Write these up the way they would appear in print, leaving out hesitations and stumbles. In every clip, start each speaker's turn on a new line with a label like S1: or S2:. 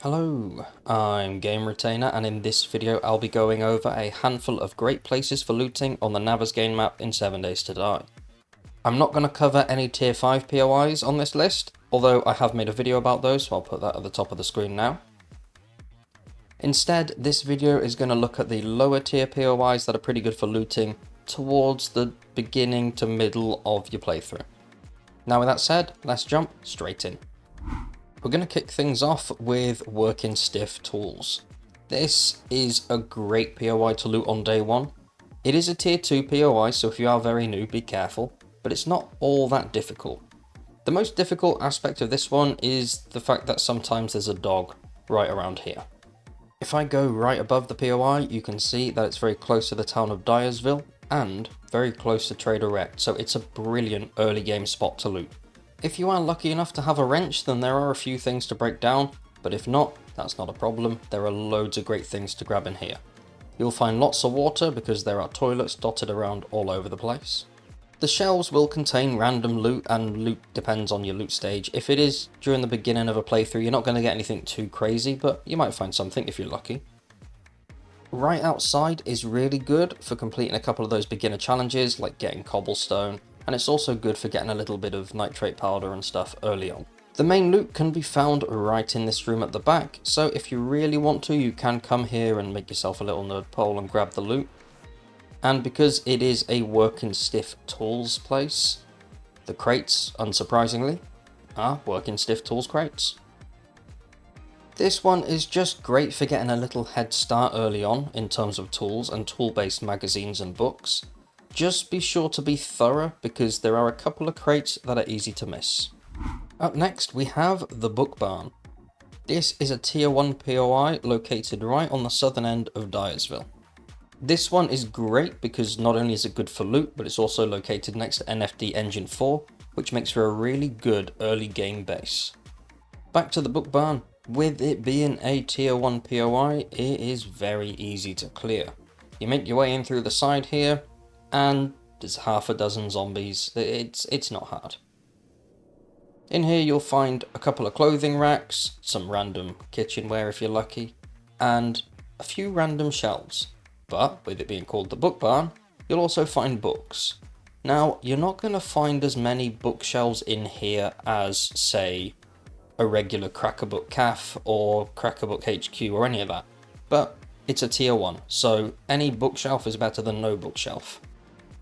S1: Hello, I'm Game Retainer, and in this video I'll be going over a handful of great places for looting on the Navezgane map in 7 Days to Die. I'm not going to cover any tier 5 POIs on this list, although I have made a video about those, so I'll put that at the top of the screen now. Instead, this video is going to look at the lower tier POIs that are pretty good for looting towards the beginning to middle of your playthrough. Now with that said, let's jump straight in. We're going to kick things off with working stiff tools. This is a great POI to loot on day 1. It is a tier 2 POI, so if you are very new, be careful, but it's not all that difficult. The most difficult aspect of this one is the fact that sometimes there's a dog right around here. If I go right above the POI, you can see that it's very close to the town of Dyersville and very close to Trader Rect, so it's a brilliant early game spot to loot. If you are lucky enough to have a wrench, then there are a few things to break down, but if not, that's not a problem. There are loads of great things to grab in here. You'll find lots of water because there are toilets dotted around all over the place. The shelves will contain random loot, and loot depends on your loot stage. If it is during the beginning of a playthrough, you're not going to get anything too crazy, but you might find something if you're lucky. Right outside is really good for completing a couple of those beginner challenges, like getting cobblestone, and it's also good for getting a little bit of nitrate powder and stuff early on. The main loot can be found right in this room at the back, so if you really want to, you can come here and make yourself a little nerd pole and grab the loot. And because it is a working stiff tools place, the crates, unsurprisingly, are working stiff tools crates. This one is just great for getting a little head start early on in terms of tools and tool-based magazines and books. Just be sure to be thorough because there are a couple of crates that are easy to miss. Up next we have the Book Barn. This is a tier 1 POI located right on the southern end of Dyersville. This one is great because not only is it good for loot, but it's also located next to NFD Engine 4, which makes for a really good early game base. Back to the Book Barn. With it being a tier 1 POI, it is very easy to clear. You make your way in through the side here, and there's half a dozen zombies. It's not hard. In here you'll find a couple of clothing racks, some random kitchenware if you're lucky, and a few random shelves. But with it being called the Book Barn, you'll also find books. Now, you're not going to find as many bookshelves in here as, say, a regular Crack-A-Café or Crack-A-Book HQ or any of that, but it's a tier 1, so any bookshelf is better than no bookshelf.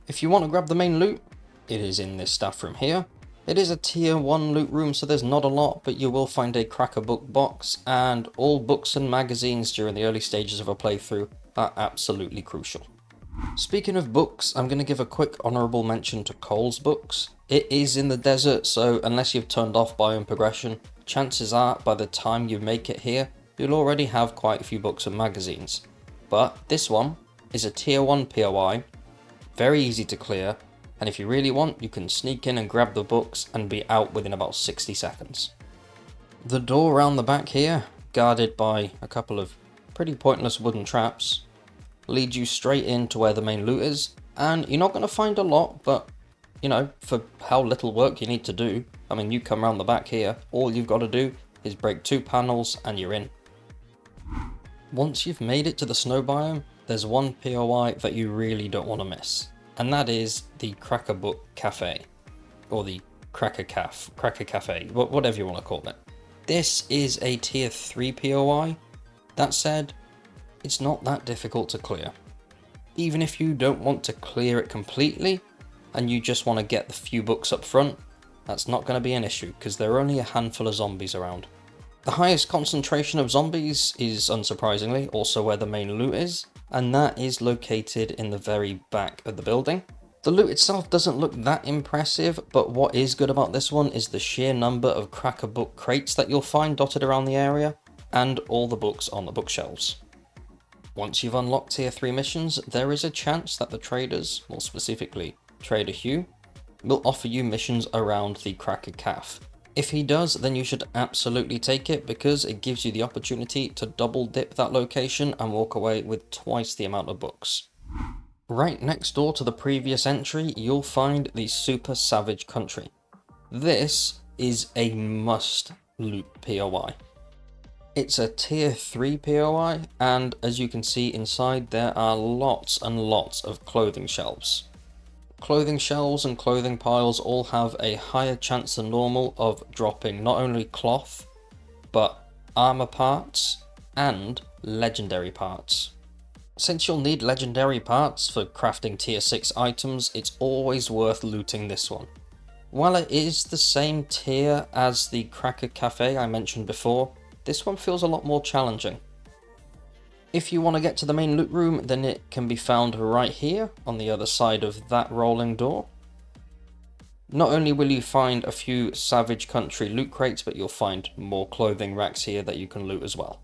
S1: If you want to grab the main loot, it is in this staff room here. It is a tier 1 loot room, so there's not a lot, but you will find a Crack-A-Book box, and all books and magazines during the early stages of a playthrough are absolutely crucial. Speaking of books, I'm going to give a quick honourable mention to Cole's books. It is in the desert, so unless you've turned off biome progression, chances are by the time you make it here, you'll already have quite a few books and magazines. But this one is a tier 1 POI, very easy to clear, and if you really want, you can sneak in and grab the books and be out within about 60 seconds. The door around the back here, guarded by a couple of pretty pointless wooden traps, leads you straight into where the main loot is, and you're not going to find a lot, but you know, for how little work you need to do, I mean, you come around the back here, all you've got to do is break 2 panels and you're in. Once you've made it to the snow biome, there's one POI that you really don't want to miss, and that is the Crack-A-Café, or the Crack-A-Café, whatever you want to call it. This is a tier 3 POI. That said, it's not that difficult to clear. Even if you don't want to clear it completely, and you just want to get the few books up front, that's not going to be an issue, because there are only a handful of zombies around. The highest concentration of zombies is, unsurprisingly, also where the main loot is, and that is located in the very back of the building. The loot itself doesn't look that impressive, but what is good about this one is the sheer number of Crack-A-Book crates that you'll find dotted around the area, and all the books on the bookshelves. Once you've unlocked tier 3 missions, there is a chance that the traders, more specifically Trader Hugh, will offer you missions around the Crack-A-Café. If he does, then you should absolutely take it because it gives you the opportunity to double dip that location and walk away with twice the amount of books. Right next door to the previous entry, you'll find the Super Savage Country. This is a must loot POI. It's a tier 3 POI, and as you can see inside there are lots and lots of clothing shelves. Clothing shelves and clothing piles all have a higher chance than normal of dropping not only cloth, but armor parts and legendary parts. Since you'll need legendary parts for crafting tier 6 items, it's always worth looting this one. While it is the same tier as the Crack-A-Café I mentioned before, this one feels a lot more challenging. If you want to get to the main loot room, then it can be found right here on the other side of that rolling door. Not only will you find a few Savage Country loot crates, but you'll find more clothing racks here that you can loot as well.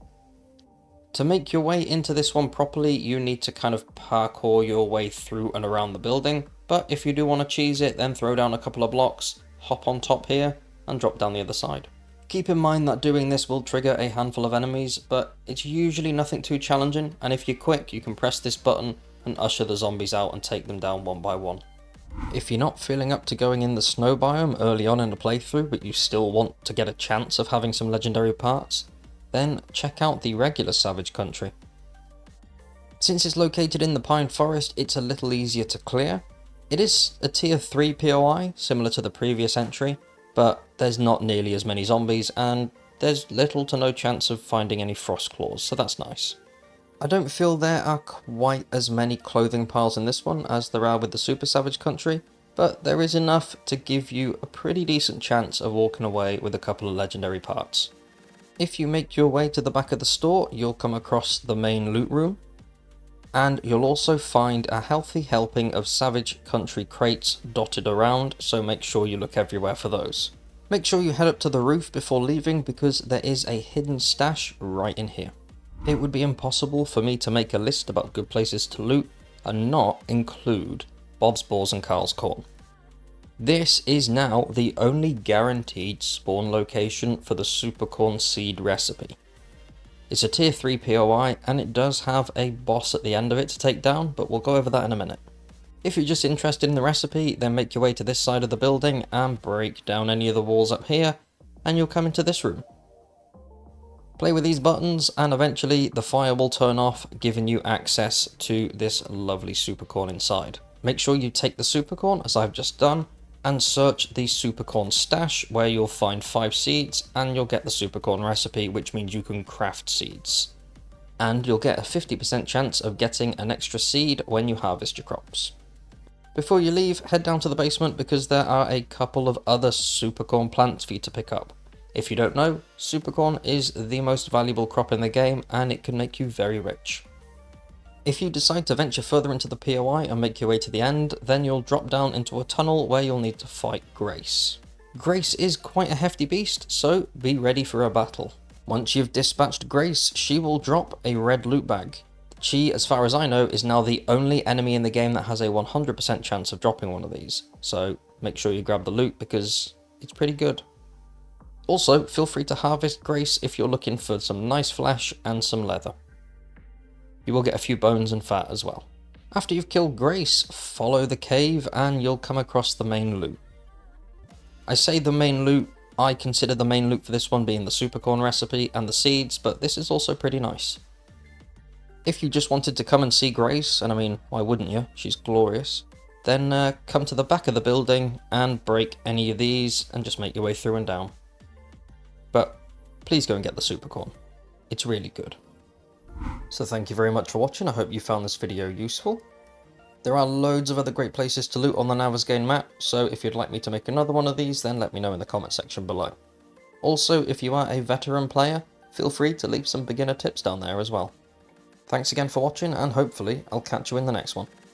S1: To make your way into this one properly, you need to kind of parkour your way through and around the building, but if you do want to cheese it, then throw down a couple of blocks, hop on top here, and drop down the other side. Keep in mind that doing this will trigger a handful of enemies, but it's usually nothing too challenging, and if you're quick, you can press this button and usher the zombies out and take them down one by one. If you're not feeling up to going in the snow biome early on in the playthrough, but you still want to get a chance of having some legendary parts, then check out the regular Savage Country. Since it's located in the Pine Forest, it's a little easier to clear. It is a tier 3 POI, similar to the previous entry, but there's not nearly as many zombies, and there's little to no chance of finding any frost claws, so that's nice. I don't feel there are quite as many clothing piles in this one as there are with the Super Savage Country, but there is enough to give you a pretty decent chance of walking away with a couple of legendary parts. If you make your way to the back of the store, you'll come across the main loot room, and you'll also find a healthy helping of Savage Country crates dotted around, so make sure you look everywhere for those. Make sure you head up to the roof before leaving, because there is a hidden stash right in here. It would be impossible for me to make a list about good places to loot and not include Bob's, Boars and Carl's Corn. This is now the only guaranteed spawn location for the Supercorn seed recipe. It's a tier 3 POI and it does have a boss at the end of it to take down, but we'll go over that in a minute. If you're just interested in the recipe, then make your way to this side of the building and break down any of the walls up here, and you'll come into this room. Play with these buttons and eventually the fire will turn off, giving you access to this lovely Supercorn inside. Make sure you take the Supercorn, as I've just done, and search the Supercorn stash, where you'll find 5 seeds and you'll get the Supercorn recipe, which means you can craft seeds. And you'll get a 50% chance of getting an extra seed when you harvest your crops. Before you leave, head down to the basement because there are a couple of other Supercorn plants for you to pick up. If you don't know, Supercorn is the most valuable crop in the game and it can make you very rich. If you decide to venture further into the POI and make your way to the end, then you'll drop down into a tunnel where you'll need to fight Grace. Grace is quite a hefty beast, so be ready for a battle. Once you've dispatched Grace, she will drop a red loot bag. She, as far as I know, is now the only enemy in the game that has a 100% chance of dropping one of these, so make sure you grab the loot because it's pretty good. Also, feel free to harvest Grace if you're looking for some nice flesh and some leather. You will get a few bones and fat as well. After you've killed Grace, follow the cave and you'll come across the main loot. I say the main loot, I consider the main loot for this one being the Supercorn recipe and the seeds, but this is also pretty nice. If you just wanted to come and see Grace, and I mean, why wouldn't you? She's glorious. Then come to the back of the building and break any of these and just make your way through and down. But please go and get the Supercorn. It's really good. So thank you very much for watching. I hope you found this video useful. There are loads of other great places to loot on the Navezgane map, so if you'd like me to make another one of these, then let me know in the comment section below. Also, if you are a veteran player, feel free to leave some beginner tips down there as well. Thanks again for watching, and hopefully I'll catch you in the next one.